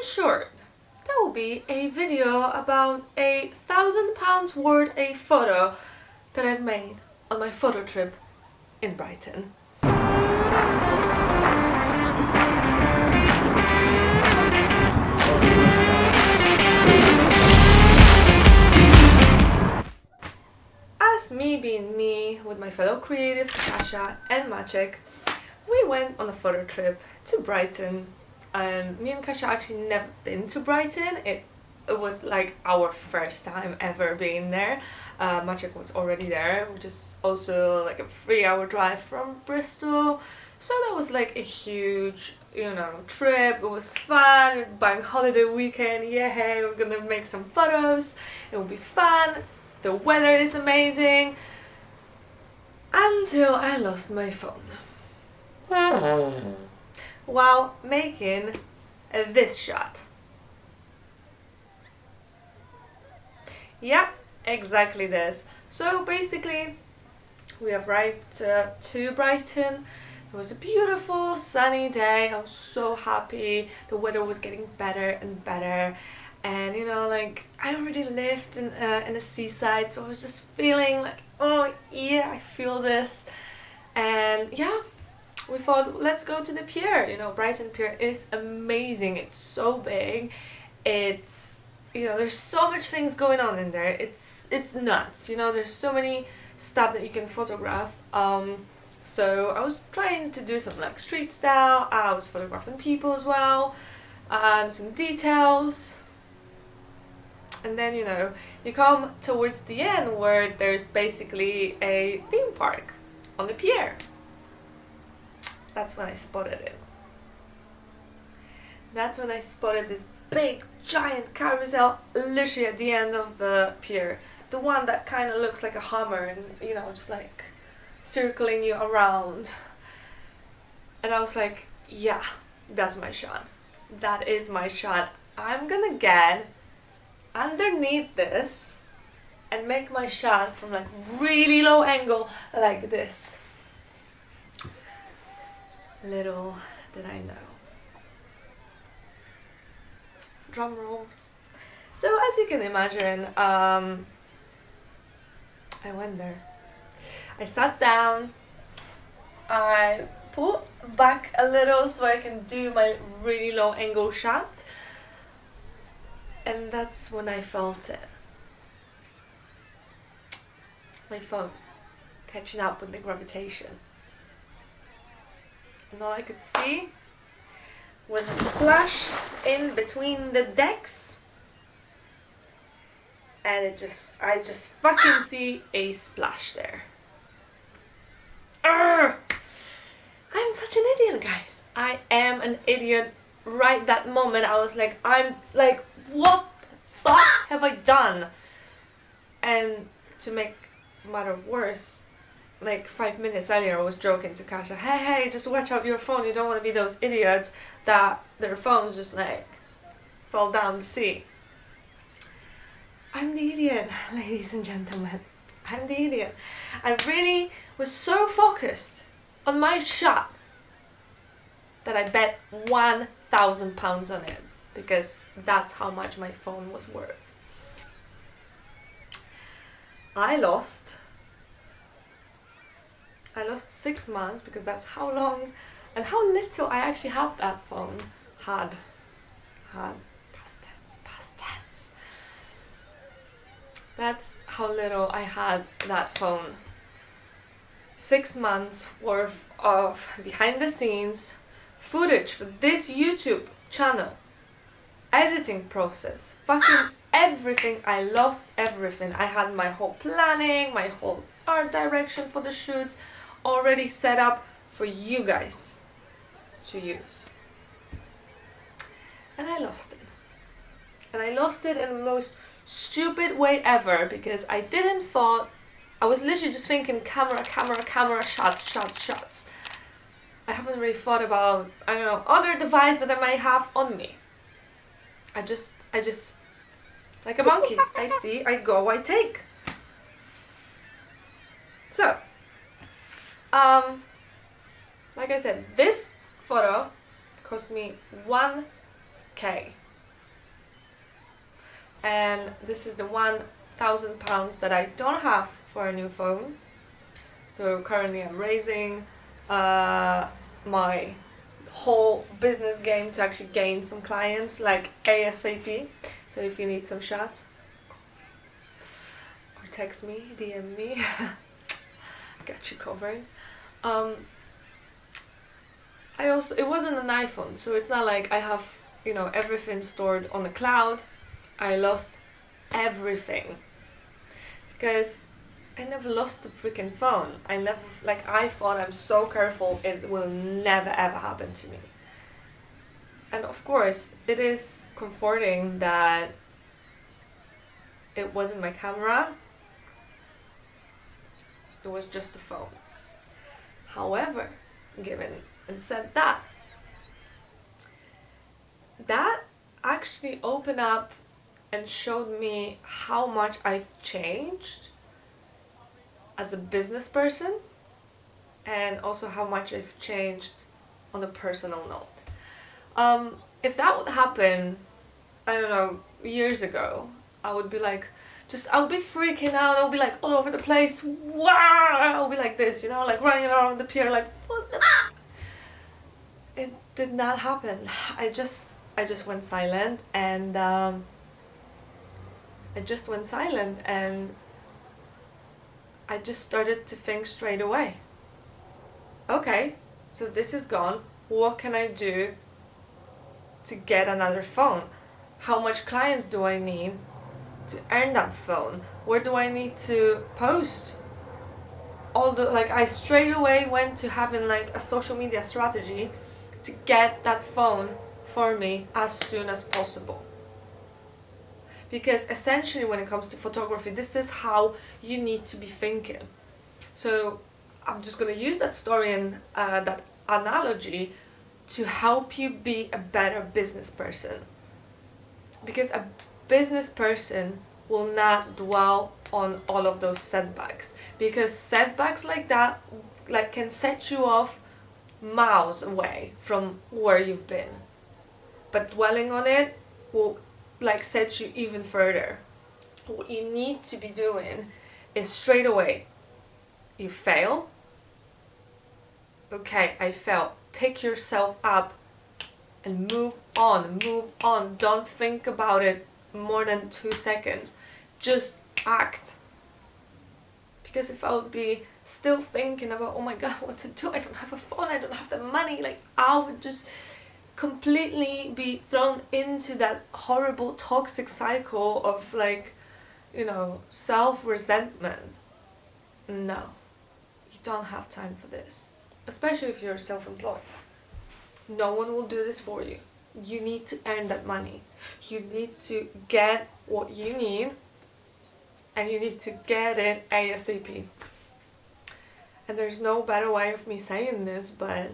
in short, that will be a video about £1,000 worth a photo that I've made on my photo trip in Brighton. As me being me with my fellow creatives Kasia and Maciek, we went on a photo trip to Brighton, and me and Kasia actually never been to Brighton. It was like our first time ever being there. Maciek was already there, which is also like a 3-hour drive from Bristol. So that was like a huge, trip. It was fun, bank holiday weekend, yeah, hey, we're gonna make some photos, it will be fun, the weather is amazing, until I lost my phone while making this shot. Yep, exactly this. So basically, we arrived to Brighton. It was a beautiful sunny day. I was so happy. The weather was getting better and better, and I already lived in a seaside, so I was just feeling like, oh yeah, I feel this. And yeah, we thought, let's go to the pier. Brighton Pier is amazing. It's so big. It's there's so much things going on in there. It's nuts. There's so many stuff that you can photograph. So I was trying to do some like street style. I was photographing people as well, some details. And then you come towards the end where there's basically a theme park on the pier. That's when I spotted it. That's when I spotted this big giant carousel literally at the end of the pier. The one that kind of looks like a hammer and just like circling you around. And I was like, yeah, that's my shot. That is my shot. I'm gonna get underneath this and make my shot from like really low angle like this. Little did I know. Drum rolls. So as you can imagine, I went there. I sat down, I pulled back a little so I can do my really low angle shot, and that's when I felt it. My phone catching up with the gravitation. And all I could see was a splash in between the decks, and I just fucking see a splash there. Urgh! I'm such an idiot, guys. I am an idiot. Right that moment I was like, what the fuck have I done? And to make matter worse, like 5 minutes earlier I was joking to Kasia, hey, just watch out your phone, you don't want to be those idiots that their phones just like fall down the sea. I'm the idiot, ladies and gentlemen. I'm the idiot. I really was so focused on my shot that I bet £1,000 on it, because that's how much my phone was worth. I lost 6 months, because that's how long and how little I actually have that phone. Had past tense. That's how little I had that phone. 6 months worth of behind the scenes footage for this YouTube channel, editing process, fucking everything. I lost everything. I had my whole planning, my whole art direction for the shoots already set up for you guys to use, and I lost it. And I lost it in the most stupid way ever, because I didn't thought, I was literally just thinking camera, shots. I haven't really thought about, other device that I might have on me. I just like a monkey. I see, I go, I take. So, like I said, this photo cost me 1k. and this is the £1,000 that I don't have for a new phone. So currently I'm raising my whole business game to actually gain some clients like ASAP. So if you need some shots, or text me, DM me, got you covered. I also, it wasn't an iPhone, so it's not like I have, you know, everything stored on the cloud. I lost everything because I never lost the freaking phone. I thought I'm so careful, it will never ever happen to me. And of course, it is comforting that it wasn't my camera, it was just a phone. However, given and said that actually opened up and showed me how much I've changed as a business person, and also how much I've changed on a personal note. If that would happen, I don't know, years ago, I would be like, I would be freaking out. I would be like all over the place. Wow! I would be like this, you know, like running around the pier, like. It did not happen. I just went silent, and I just started to think straight away. Okay, so this is gone. What can I do to get another phone? How much clients do I need to earn that phone? Where do I need to post? I straight away went to having like a social media strategy to get that phone for me as soon as possible. Because essentially when it comes to photography, this is how you need to be thinking. So I'm just going to use that story and that analogy to help you be a better business person. Because a business person will not dwell on all of those setbacks. Because setbacks like that can set you off miles away from where you've been. But dwelling on it will set you even further. What you need to be doing is straight away, you fail. Okay, I failed. Pick yourself up and move on. Don't think about it more than 2 seconds. Just act. Because if I would be still thinking about, oh my god, what to do, I don't have a phone, I don't have the money, I would just completely be thrown into that horrible toxic cycle of self-resentment. No, you don't have time for this, especially if you're self-employed. No one will do this for you. You need to earn that money. You need to get what you need, and you need to get it ASAP. And there's no better way of me saying this, but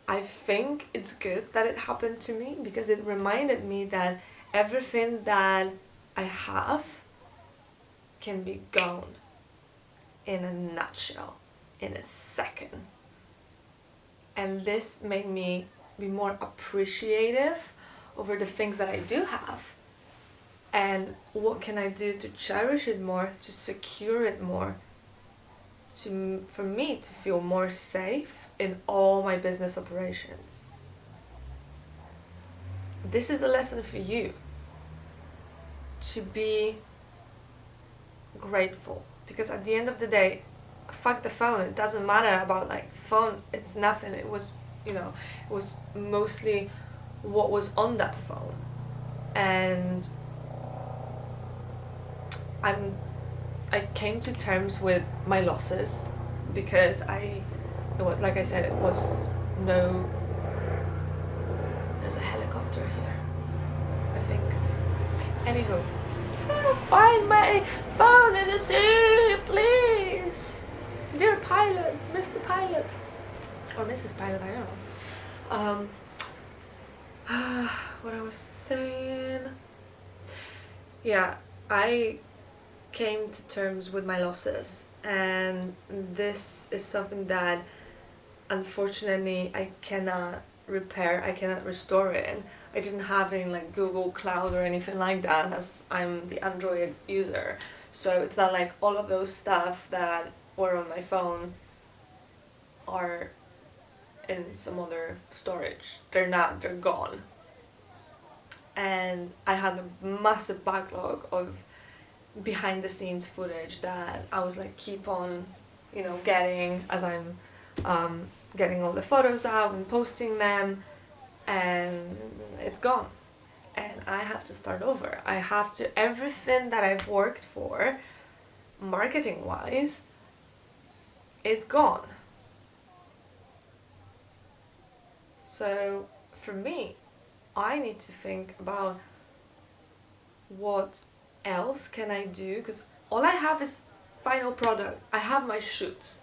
I think it's good that it happened to me, because it reminded me that everything that I have can be gone in a nutshell, in a second. And this made me be more appreciative over the things that I do have. And what can I do to cherish it more, to secure it more, for me to feel more safe in all my business operations. This is a lesson for you, to be grateful, because at the end of the day, fuck the phone. It doesn't matter about phone, it's nothing. It was it was mostly what was on that phone. And I came to terms with my losses, because it was, like I said, it was no. There's a helicopter here, I think. Anywho, find my phone in the sea, please, dear pilot, Mr. Pilot, or Mrs. Pilot, I don't know. What I was saying. Yeah, I came to terms with my losses, and this is something that unfortunately I cannot repair, I cannot restore it. I didn't have any like Google Cloud or anything like that, as I'm the Android user. So it's not like all of those stuff that were on my phone are in some other storage. They're not, they're gone. And I had a massive backlog of behind the scenes footage that I was like keep on, getting as I'm getting all the photos out and posting them, and it's gone. And I have to start over. I have to, everything that I've worked for, marketing wise, is gone. So for me, I need to think about what else can I do, because all I have is final product. I have my shoots,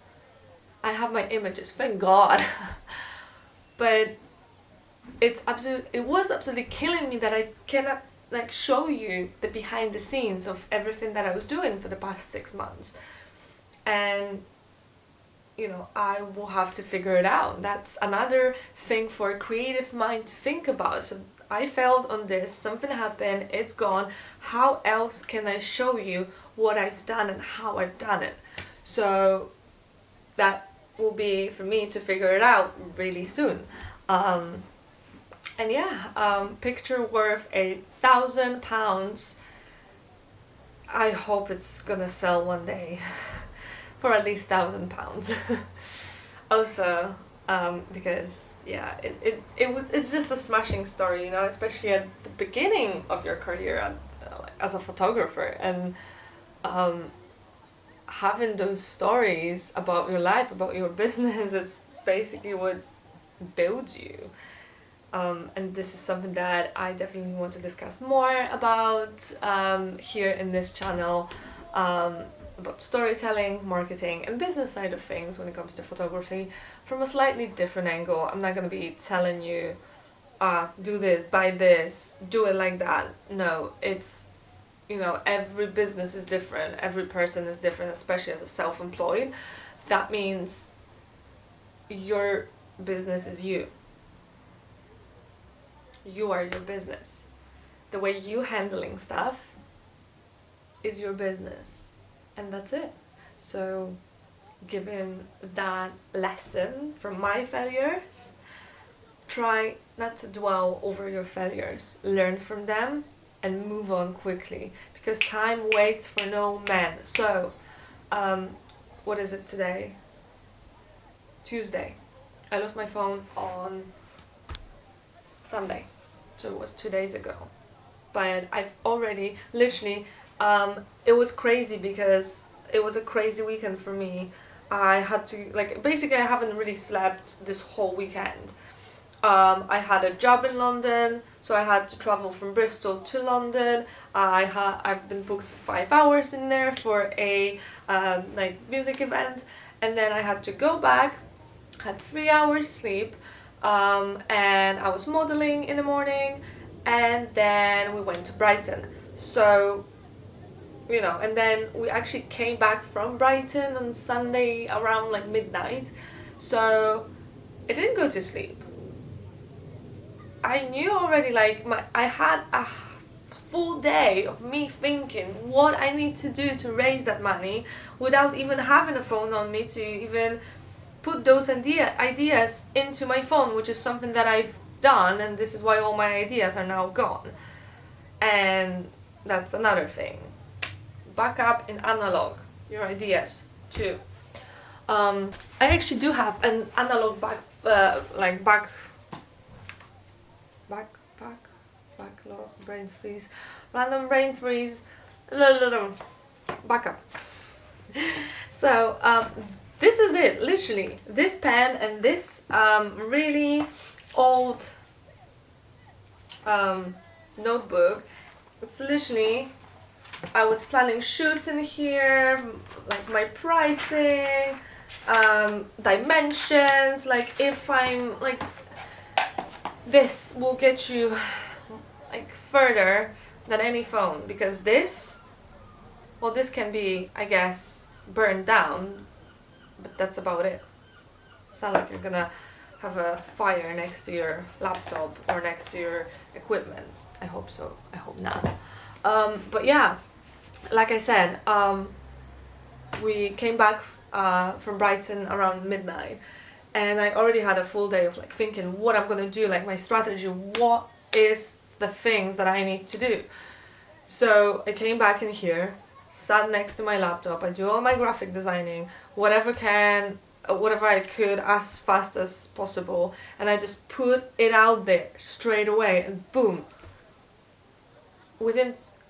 I have my images, thank God. But it was absolutely killing me that I cannot like show you the behind the scenes of everything that I was doing for the past 6 months. And I will have to figure it out. That's another thing for a creative mind to think about. So I failed on this, something happened, it's gone. How else can I show you what I've done and how I've done it? So that will be for me to figure it out really soon. And yeah, picture worth £1,000. I hope it's gonna sell one day for at least £1,000. Also, because yeah, it's just a smashing story, especially at the beginning of your career as a photographer, and having those stories about your life, about your business, it's basically what builds you. And this is something that I definitely want to discuss more about here in this channel, about storytelling, marketing, and business side of things when it comes to photography from a slightly different angle. I'm not going to be telling you, do this, buy this, do it like that. No, it's, every business is different, every person is different, especially as a self-employed. That means your business is you. You are your business. The way you handling stuff is your business, and that's it. So given that lesson from my failures, try not to dwell over your failures. Learn from them and move on quickly, because time waits for no man. So what is it today? Tuesday. I lost my phone on Sunday, so it was 2 days ago. But I've already literally it was crazy because it was a crazy weekend for me. I had to basically I haven't really slept this whole weekend. I had a job in London, so I had to travel from Bristol to London. I've been booked for 5 hours in there for a music event, and then I had to go back. Had 3 hours sleep. And I was modeling in the morning, and then we went to Brighton. So, and then we actually came back from Brighton on Sunday around midnight. So I didn't go to sleep. I knew already I had a full day of me thinking what I need to do to raise that money without even having a phone on me to even put those ideas into my phone, which is something that I've done, and this is why all my ideas are now gone. And that's another thing. Back up in analog your ideas too. I actually do have an analog backlog, brain freeze, random brain freeze, backup. So this is it, literally. This pen and this really old notebook. It's literally, I was planning shoots in here, my pricing, dimensions, if I'm this will get you further than any phone, because this can be, I guess, burned down, but that's about it. It's not like you're gonna have a fire next to your laptop or next to your equipment. I hope so. I hope not. But yeah, like I said, we came back from Brighton around midnight, and I already had a full day of like thinking what I'm gonna do, like my strategy, what is the things that I need to do. So I came back in here, sat next to my laptop, I do all my graphic designing, whatever I could as fast as possible, and I just put it out there straight away, and boom,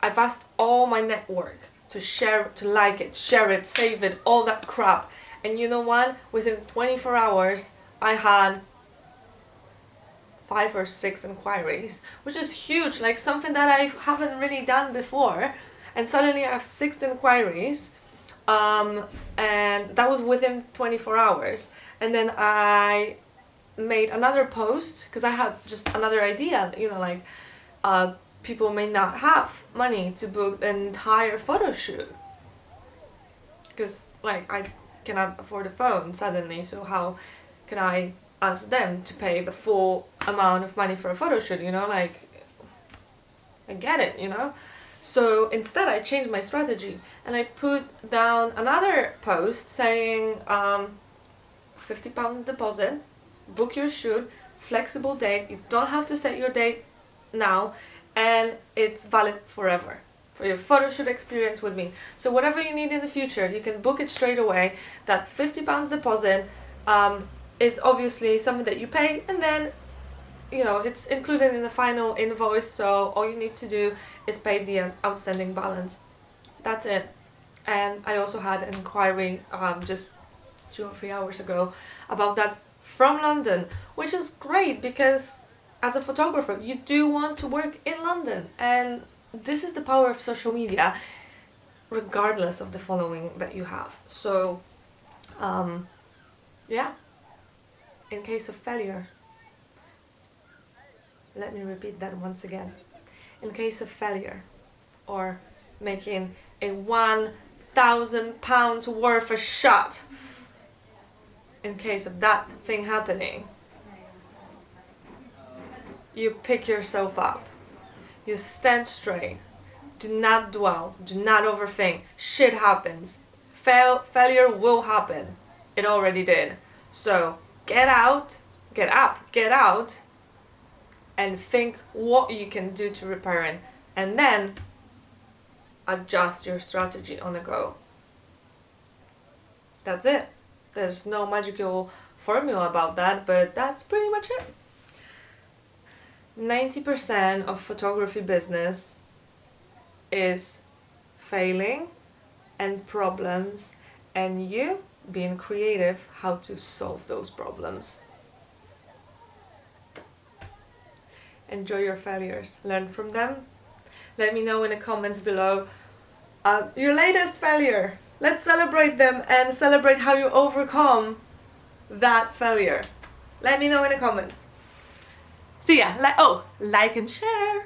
I've asked all my network to share, to like it, share it, save it, all that crap. And you know what? Within 24 hours, I had 5 or 6 inquiries, which is huge, like something that I haven't really done before. And suddenly I have 6 inquiries, and that was within 24 hours. And then I made another post, because I had just another idea, you know, like, people may not have money to book an entire photo shoot, because like I cannot afford a phone suddenly, so how can I ask them to pay the full amount of money for a photo shoot, you know, like, I get it, you know. So instead I changed my strategy and I put down another post saying £50 deposit, book your shoot, flexible date, you don't have to set your date now, and it's valid forever for your photo shoot experience with me. So whatever you need in the future, you can book it straight away. That £50 deposit is obviously something that you pay, and then, you know, it's included in the final invoice, so all you need to do is pay the outstanding balance. That's it. And I also had an inquiry just 2 or 3 hours ago about that from London, which is great because as a photographer, you do want to work in London, and this is the power of social media, regardless of the following that you have. So, yeah, in case of failure, let me repeat that once again. In case of failure, or making a £1,000 worth of shot, in case of that thing happening, you pick yourself up, you stand straight, do not dwell, do not overthink. Shit happens. Failure will happen. It already did. So get out, get up, get out, and think what you can do to repair it, and then adjust your strategy on the go. That's it. There's no magical formula about that, but that's pretty much it. 90% of photography business is failing and problems, and you being creative how to solve those problems. Enjoy your failures, learn from them. Let me know in the comments below your latest failure. Let's celebrate them and celebrate how you overcome that failure. Let me know in the comments. See ya. Like and share.